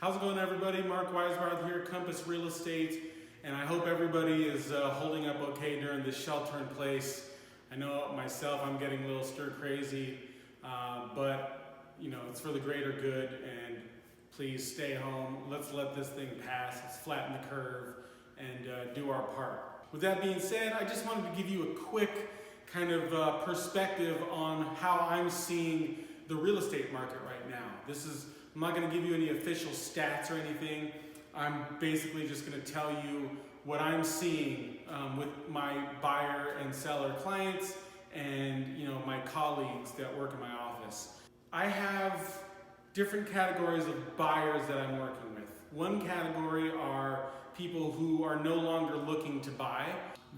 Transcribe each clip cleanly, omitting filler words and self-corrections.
How's it going, everybody? Mark Weisbarth here, Compass Real Estate, and I hope everybody is holding up okay during this shelter in place. I know myself, I'm getting a little stir crazy, but you know, it's for the greater good, and please stay home. Let's let this thing pass. Let's flatten the curve and do our part. With that being said, I just wanted to give you a quick kind of perspective on how I'm seeing the real estate market right now. I'm not going to give you any official stats or anything. I'm basically just going to tell you what I'm seeing with my buyer and seller clients and my colleagues that work in my office. I have different categories of buyers that I'm working with. One category are people who are no longer looking to buy.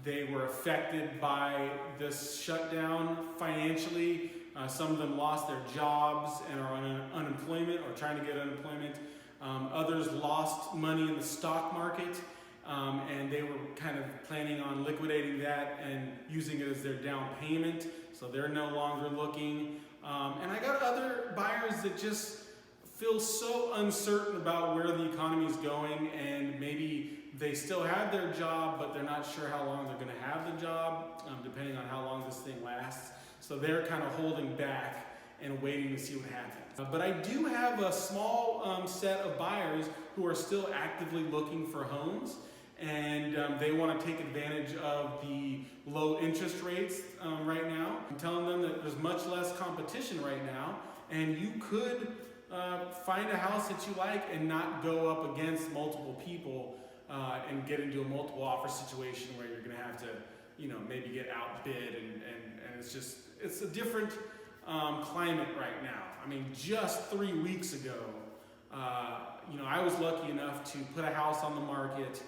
They were affected by this shutdown financially. Some of them lost their jobs and are on unemployment or trying to get unemployment. Others lost money in the stock market and they were kind of planning on liquidating that and using it as their down payment. So they're no longer looking. And I got other buyers that just feel so uncertain about where the economy is going, and maybe they still have their job, but they're not sure how long they're going to have the job, depending on how long this thing lasts. So they're kind of holding back and waiting to see what happens. But I do have a small set of buyers who are still actively looking for homes, and they want to take advantage of the low interest rates right now. I'm telling them that there's much less competition right now, and you could find a house that you like and not go up against multiple people and get into a multiple offer situation where you're going to have to maybe get outbid, and it's a different climate right now. I mean, just 3 weeks ago, I was lucky enough to put a house on the market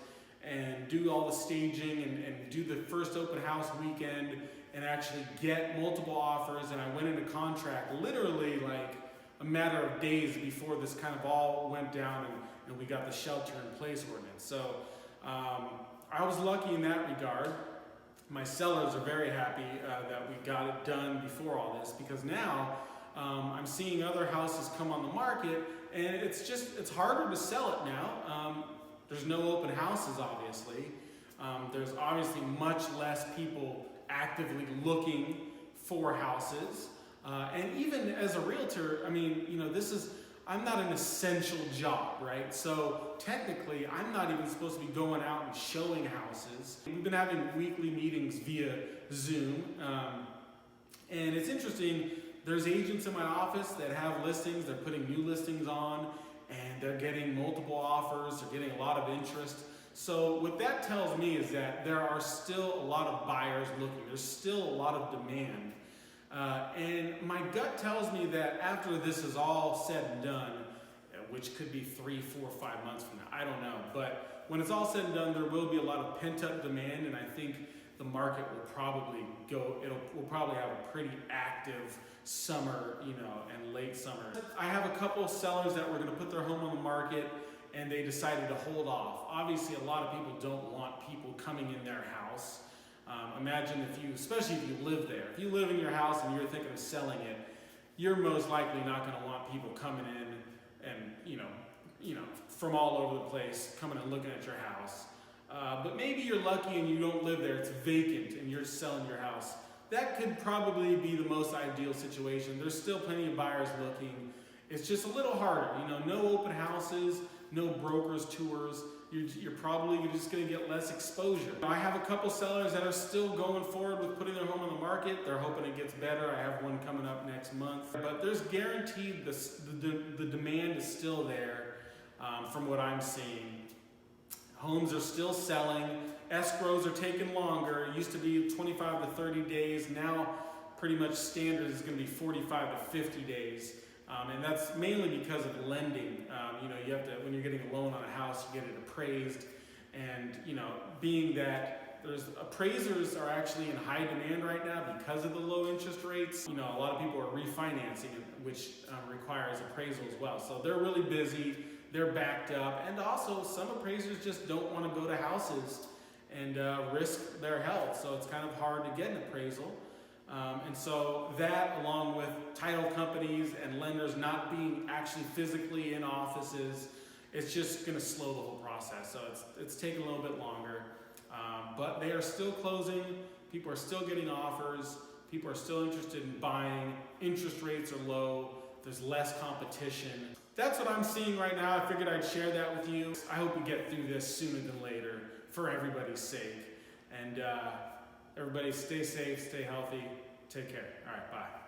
and do all the staging and do the first open house weekend and actually get multiple offers, and I went into contract literally like a matter of days before this kind of all went down and we got the shelter in place ordinance. So I was lucky in that regard. My sellers are very happy that we got it done before all this, because now I'm seeing other houses come on the market, and it's harder to sell it now. There's no open houses, obviously. There's obviously much less people actively looking for houses. And even as a realtor, I mean, I'm not an essential job, right? So technically, I'm not even supposed to be going out and showing houses. We've been having weekly meetings via Zoom. And it's interesting, there's agents in my office that have listings, they're putting new listings on, and they're getting multiple offers, they're getting a lot of interest. So what that tells me is that there are still a lot of buyers looking. There's still a lot of demand. And my gut tells me that after this is all said and done, which could be 3, 4, 5 months from now, I don't know. But when it's all said and done, there will be a lot of pent-up demand, and I think the market will probably we'll probably have a pretty active summer, and late summer. I have a couple sellers that were going to put their home on the market, and they decided to hold off. Obviously, a lot of people don't want people coming in their house. Imagine especially if you live there. If you live in your house and you're thinking of selling it, you're most likely not going to want people coming in and, from all over the place, coming and looking at your house. But maybe you're lucky and you don't live there, it's vacant and you're selling your house. That could probably be the most ideal situation. There's still plenty of buyers looking. It's just a little harder, no open houses, no brokers tours. You're probably just going to get less exposure. I have a couple sellers that are still going forward with putting their home on the market. They're hoping it gets better. I have one coming up next month. But there's guaranteed the demand is still there from what I'm seeing. Homes are still selling. Escrows are taking longer. It used to be 25 to 30 days. Now pretty much standard is going to be 45 to 50 days. And that's mainly because of lending. You have to, when you're getting a loan on a house, you get it appraised. And, being that appraisers are actually in high demand right now because of the low interest rates, a lot of people are refinancing, which requires appraisal as well. So they're really busy, they're backed up. And also some appraisers just don't want to go to houses and risk their health. So it's kind of hard to get an appraisal. And so that, along with title companies and lenders not being actually physically in offices, it's just going to slow the whole process. So it's taking a little bit longer, but they are still closing. People are still getting offers. People are still interested in buying. Interest rates are low. There's less competition. That's what I'm seeing right now. I figured I'd share that with you. I hope we get through this sooner than later for everybody's sake. And everybody stay safe, stay healthy. Take care. All right, bye.